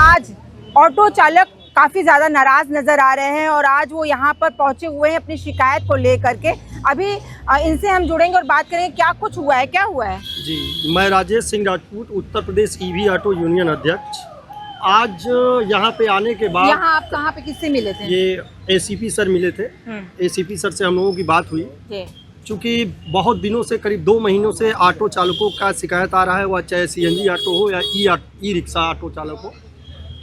आज ऑटो चालक काफ़ी ज़्यादा नाराज़ नज़र आ रहे हैं और आज वो यहाँ पर पहुँचे हुए हैं अपनी शिकायत को लेकर के। अभी इनसे हम जुड़ेंगे और बात करेंगे क्या कुछ हुआ है, क्या हुआ है। जी, मैं Rajesh Singh Rajput, Uttar Pradesh EV auto union अध्यक्ष। आज यहाँ पे आने के बाद यहाँ आप कहाँ पे किससे मिले थे? ये एसीपी सर मिले थे। एसीपी सर से हम लोगों की बात हुई। चूँकि बहुत दिनों से, करीब 2 महीनों से ऑटो चालकों का शिकायत आ रहा है, वह चाहे सीएनजी ऑटो हो या ई रिक्शा ऑटो चालक हो।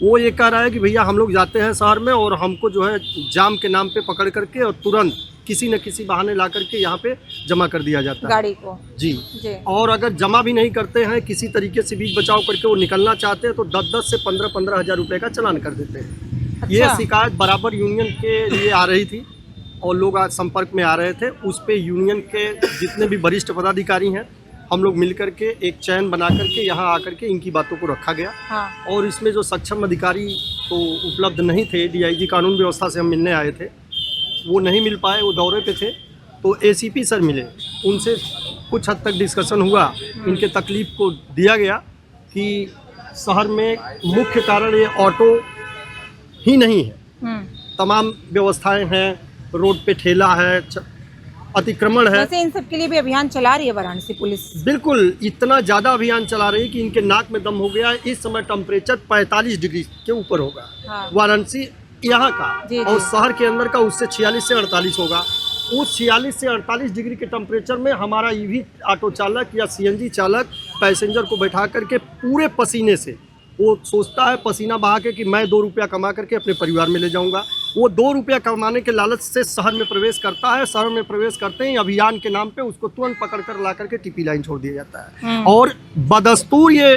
वो ये कह रहा है कि भैया हम लोग जाते हैं शहर में और हमको जो है जाम के नाम पे पकड़ करके और तुरंत किसी न किसी बहाने ला करके यहाँ पे जमा कर दिया जाता है गाड़ी को। जी। और अगर जमा भी नहीं करते हैं, किसी तरीके से बीच बचाव करके वो निकलना चाहते हैं तो 10-10 से 15-15 हज़ार रुपये का चालान कर देते हैं। अच्छा। ये शिकायत बराबर यूनियन के लिए आ रही थी और लोग आज संपर्क में आ रहे थे। उस पर यूनियन के जितने भी वरिष्ठ पदाधिकारी हैं, हम लोग मिल करके एक चैन बना करके यहाँ आकर के इनकी बातों को रखा गया। हाँ। और इसमें जो सक्षम अधिकारी तो उपलब्ध नहीं थे, डीआईजी कानून व्यवस्था से हम मिलने आए थे, वो नहीं मिल पाए, वो दौरे पे थे। तो एसीपी सर मिले, उनसे कुछ हद तक डिस्कशन हुआ। इनके तकलीफ को दिया गया कि शहर में मुख्य कारण ये ऑटो ही नहीं है, तमाम व्यवस्थाएं हैं, रोड पे ठेला है, अतिक्रमण है। वैसे इन सब के लिए भी अभियान चला रही है वाराणसी पुलिस। बिल्कुल, इतना ज़्यादा अभियान चला रही है कि इनके नाक में दम हो गया है। इस समय टेम्परेचर 45 डिग्री के ऊपर होगा। हाँ। वाराणसी यहाँ का और शहर के अंदर का उससे 46 से 48 होगा। उस 46 से 48 डिग्री के टेम्परेचर में हमारा ईवी ऑटो चालक या सीएनजी चालक पैसेंजर को बैठा करके पूरे पसीने से, वो सोचता है पसीना बहा के कि मैं 2 रुपया कमा करके अपने परिवार में ले जाऊंगा। वो 2 रुपया कमाने के लालच से शहर में प्रवेश करता है। शहर में प्रवेश करते ही अभियान के नाम पे उसको तुरंत पकड़ कर ला करके टीपी लाइन छोड़ दिया जाता है। और बदस्तूर ये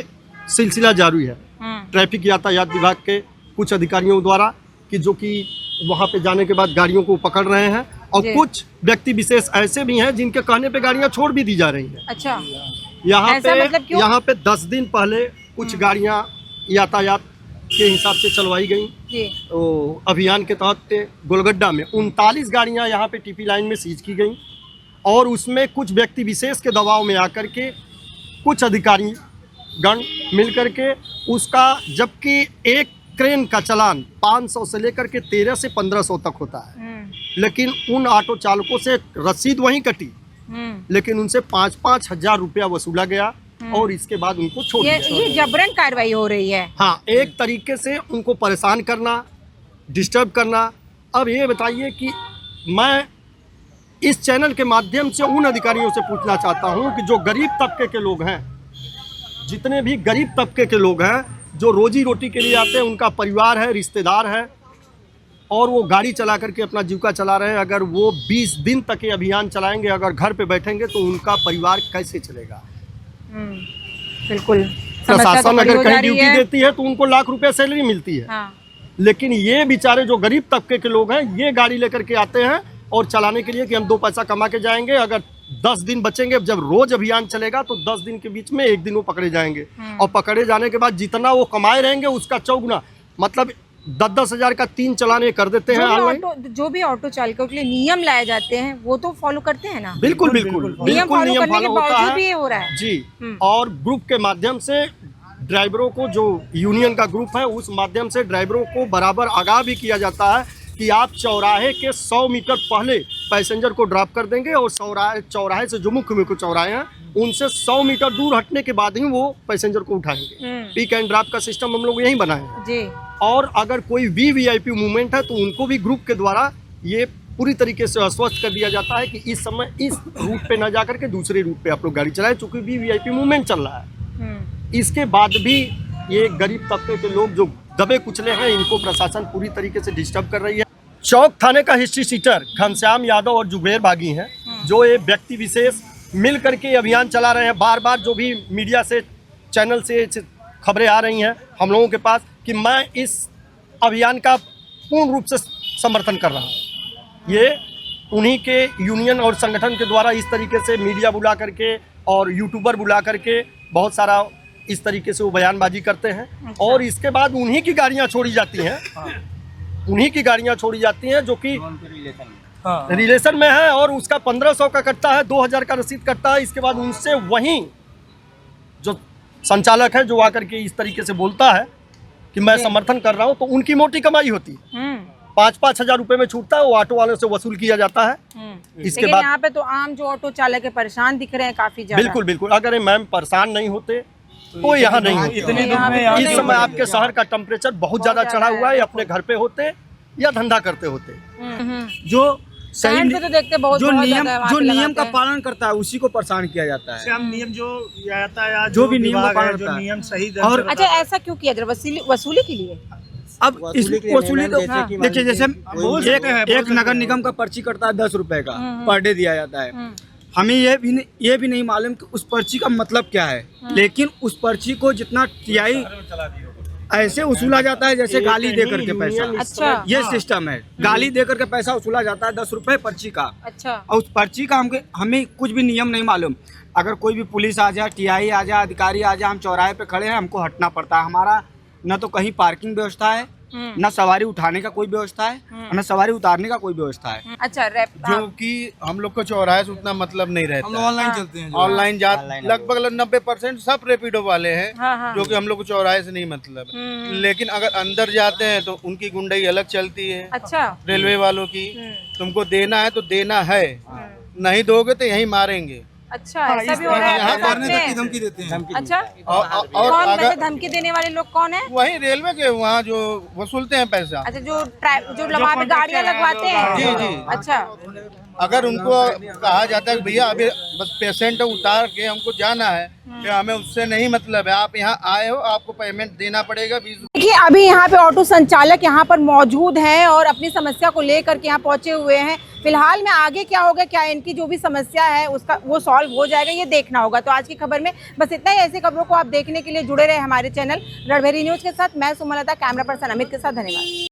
सिलसिला जारी है ट्रैफिक यातायात विभाग के कुछ अधिकारियों द्वारा, कि जो कि वहाँ पे जाने के बाद गाड़ियों को पकड़ रहे हैं। और कुछ व्यक्ति विशेष ऐसे भी हैं जिनके कहने पे गाड़ियाँ छोड़ भी दी जा रही हैं। अच्छा, यहाँ पे 10 दिन पहले कुछ गाड़ियाँ यातायात के हिसाब से चलवाई गई। तो अभियान के तहत गोलगड्डा में 39 गाड़ियां यहाँ पे टीपी लाइन में सीज की गई और उसमें कुछ व्यक्ति विशेष के दबाव में आकर के कुछ अधिकारी गण मिल करके उसका, जबकि एक क्रेन का चालान 500 से लेकर के 1300 से 1500 तक होता है, लेकिन उन ऑटो चालकों से रसीद वहीं कटी, लेकिन उनसे 5-5 हज़ार रुपया वसूला गया और इसके बाद उनको छोड़ दिया। ये जबरन कार्रवाई हो रही है। हाँ, एक तरीके से उनको परेशान करना, डिस्टर्ब करना। अब ये बताइए कि मैं इस चैनल के माध्यम से उन अधिकारियों से पूछना चाहता हूँ कि जो गरीब तबके के लोग हैं, जितने भी गरीब तबके के लोग हैं जो रोजी रोटी के लिए आते हैं, उनका परिवार है, रिश्तेदार है और वो गाड़ी चला करके अपना जीविका चला रहे हैं, अगर वो 20 दिन तक ये अभियान चलाएंगे, अगर घर पे बैठेंगे तो उनका परिवार कैसे चलेगा। बिल्कुल, प्रशासन अगर कहीं ड्यूटी देती है तो उनको लाख रुपए सैलरी मिलती है। हाँ। लेकिन ये बेचारे जो गरीब तबके के लोग हैं, ये गाड़ी लेकर के आते हैं और चलाने के लिए कि हम 2 पैसा कमा के जाएंगे। अगर 10 दिन बचेंगे, जब रोज अभियान चलेगा तो 10 दिन के बीच में 1 दिन वो पकड़े जाएंगे और पकड़े जाने के बाद जितना वो कमाए रहेंगे उसका 4 गुना, मतलब 10-10 हज़ार का 3 चालान कर देते हैं। जो भी ऑटो चालकों के लिए नियम लाए जाते हैं वो तो फॉलो करते हैं ना। बिल्कुल नियम फॉलो होता है। भी हो रहा है जी। और ग्रुप के माध्यम से ड्राइवरों को, जो यूनियन का ग्रुप है, उस माध्यम से ड्राइवरों को बराबर आगाह भी किया जाता है कि आप चौराहे के 100 मीटर पहले पैसेंजर को ड्रॉप कर देंगे और चौराहे से जो मुख्य चौराहे हैं उनसे 100 मीटर दूर हटने के बाद ही वो पैसेंजर को उठाएंगे। पिक एंड ड्रॉप का सिस्टम हम लोग यहीं बनाए हैं। और अगर कोई वीवीआईपी मूवमेंट है तो उनको भी ग्रुप के द्वारा ये पूरी तरीके से आश्वस्त कर दिया जाता है कि इस समय इस रूट पे ना जाकर के दूसरे रूट पे आप लोग गाड़ी चलाएं, चूँकि वीवीआईपी मूवमेंट चल रहा है। इसके बाद भी ये गरीब तबके के लोग जो दबे कुचले हैं, इनको प्रशासन पूरी तरीके से डिस्टर्ब कर रही है। चौक थाने का हिस्ट्री सीटर घनश्याम यादव और जुबेर बागी हैं, जो ये व्यक्ति विशेष मिल करके अभियान चला रहे हैं। बार बार जो भी मीडिया से, चैनल से खबरें आ रही हैं हम लोगों के पास कि मैं इस अभियान का पूर्ण रूप से समर्थन कर रहा हूँ। ये उन्हीं के यूनियन और संगठन के द्वारा इस तरीके से मीडिया बुला करके और यूट्यूबर बुला करके बहुत सारा इस तरीके से वो बयानबाजी करते हैं। और इसके बाद उन्हीं की गाड़ियाँ छोड़ी जाती हैं। उन्हीं की गाड़ियाँ छोड़ी जाती हैं जो कि रिलेशन में है और उसका 1500 का कटता है, 2000 का रसीद कटता है। इसके बाद उनसे वहीं जो संचालक है जो आकर के इस तरीके से बोलता है कि मैं समर्थन कर रहा हूँ, तो उनकी मोटी कमाई होती है। 5-5 हजार रुपए में छूटता है, वो ऑटो वाले से वसूल किया जाता है। इसके लेकिन बाद यहाँ पे तो आम जो ऑटो चालक है परेशान दिख रहे हैं काफी ज्यादा। बिल्कुल बिल्कुल, अगर मैम परेशान नहीं होते तो यहाँ नहीं होते। इस समय आपके शहर का टेम्परेचर बहुत ज्यादा चढ़ा हुआ है, अपने घर पे होते या धंधा करते होते। जो सही शहर पे तो देखते बहुत जो बहुत नियम ज्यादा वहाँ जो पे नियम लगाते का हैं। पालन करता है उसी को परेशान किया जाता है। हम नियम जो यातायात जो भी नियम का विभाग है, पालन जो करता है। नियम सही और ढंग से अच्छा, ऐसा क्यों किया जा रहा है? वसूली के लिए? अब इस वसूली तो हाँ। देखिए, जैसे एक नगर निगम का पर्ची कटता है 10 रुपए का पर डे दिया जाता है। हमें ये भी नहीं मालूम कि उस पर्ची का मतलब क्या है, लेकिन उस पर्ची को जितना टीआई ऐसे वसूला जाता है जैसे गाली दे करके पैसा। अच्छा, ये सिस्टम है, गाली दे करके पैसा वसूला जाता है 10 रुपए पर्ची का। अच्छा, और उस पर्ची का हमें कुछ भी नियम नहीं मालूम। अगर कोई भी पुलिस आ जाए, टीआई आ जाए, अधिकारी आ जाए, हम चौराहे पे खड़े हैं, हमको हटना पड़ता है। हमारा न तो कहीं पार्किंग व्यवस्था है, न सवारी उठाने का कोई व्यवस्था है, न सवारी उतारने का कोई व्यवस्था है। अच्छा। जो कि हम लोग को चौराहे से उतना मतलब नहीं रहता। हम ऑनलाइन चलते हैं। ऑनलाइन लगभग 90% सब रेपिडो वाले हैं। हाँ। जो कि हम लोग को चौराहे से नहीं मतलब है। लेकिन अगर अंदर जाते हैं तो उनकी गुंडाई अलग चलती है। अच्छा। रेलवे वालों की तुमको देना है तो देना है, नहीं दोगे तो यहीं मारेंगे। अच्छा, ऐसा भी हो रहा है? यहाँ ऐसा मारने तक की करते धमकी देते हैं। हैं? अच्छा, और कौन वैसे अगर धमकी देने वाले लोग कौन है? वही रेलवे के वहाँ जो वसूलते हैं पैसा। अच्छा, जो वहाँ पे गाड़ियाँ लगवाते हैं। जी, जी। अच्छा, अगर उनको कहा जाता है कि भैया अभी बस पेशेंट उतार के हमको जाना है, कि हमें उससे नहीं मतलब है, आप यहाँ आए हो, आपको पेमेंट देना पड़ेगा 20। देखिए अभी यहाँ पे ऑटो संचालक यहाँ पर मौजूद हैं और अपनी समस्या को लेकर के यहाँ पहुँचे हुए हैं। फिलहाल में आगे क्या होगा, क्या इनकी जो भी समस्या है उसका वो सॉल्व हो जाएगा, ये देखना होगा। तो आज की खबर में बस इतना ही। ऐसी खबरों को आप देखने के लिए जुड़े रहे हमारे चैनल रणभेरी न्यूज़ के साथ। मैं सुमलता, कैमरा पर्सन अमित के साथ। धन्यवाद।